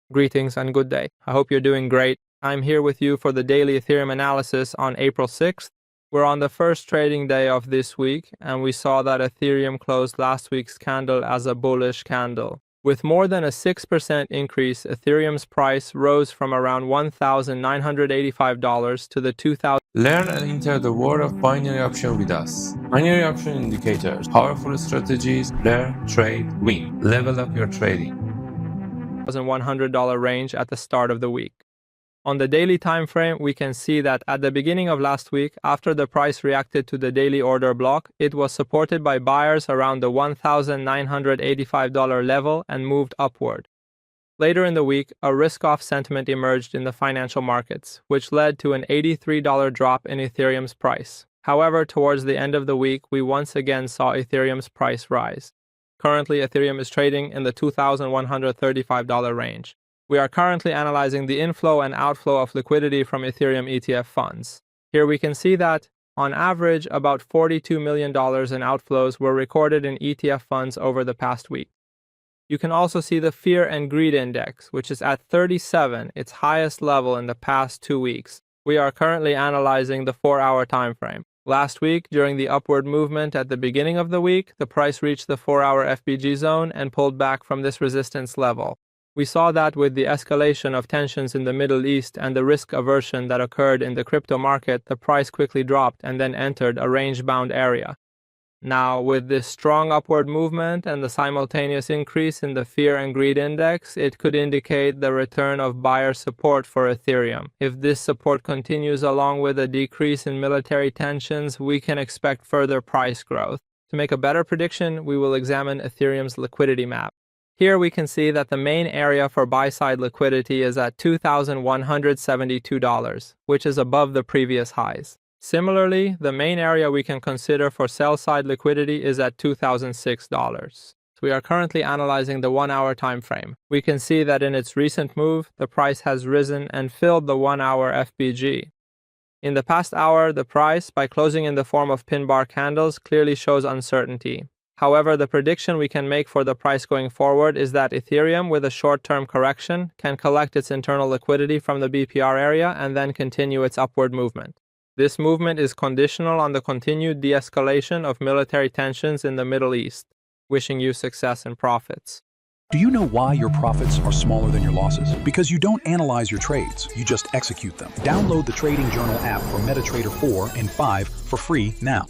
Greetings and good day. I hope you're doing great. I'm here with you for the daily Ethereum analysis on April 6th. We're on the first trading day of this week, and we saw that Ethereum closed last week's candle as a bullish candle. With more than a 6% increase, Ethereum's price rose from around $1,985 to the $2,000. Learn and enter the world of binary option with us. Binary option indicators, powerful strategies, learn, trade, win. Level up your trading. $1,100 range at the start of the week. On the daily time frame, we can see that at the beginning of last week, after the price reacted to the daily order block, it was supported by buyers around the $1,985 level and moved upward. Later in the week, a risk-off sentiment emerged in the financial markets, which led to an $83 drop in Ethereum's price. However, towards the end of the week, we once again saw Ethereum's price rise. Currently, Ethereum is trading in the $2,135 range. We are currently analyzing the inflow and outflow of liquidity from Ethereum ETF funds. Here we can see that, on average, about $42 million in outflows were recorded in ETF funds over the past week. You can also see the Fear and Greed Index, which is at 37, its highest level in the past 2 weeks. We are currently analyzing the 4-hour time frame. Last week, during the upward movement at the beginning of the week, the price reached the 4-hour FBG zone and pulled back from this resistance level. We saw that with the escalation of tensions in the Middle East and the risk aversion that occurred in the crypto market, the price quickly dropped and then entered a range-bound area. Now, with this strong upward movement and the simultaneous increase in the Fear and Greed Index, it could indicate the return of buyer support for Ethereum. If this support continues along with a decrease in military tensions, we can expect further price growth. To make a better prediction, we will examine Ethereum's liquidity map. Here we can see that the main area for buy-side liquidity is at $2,172, which is above the previous highs. Similarly, the main area we can consider for sell-side liquidity is at $2,006. So we are currently analyzing the 1-hour time frame. We can see that in its recent move, the price has risen and filled the 1-hour FBG. In the past hour, the price, by closing in the form of pin bar candles, clearly shows uncertainty. However, the prediction we can make for the price going forward is that Ethereum, with a short-term correction, can collect its internal liquidity from the BPR area and then continue its upward movement. This movement is conditional on the continued de-escalation of military tensions in the Middle East. Wishing you success and profits. Do you know why your profits are smaller than your losses? Because you don't analyze your trades, you just execute them. Download the Trading Journal app for MetaTrader 4 and 5 for free now.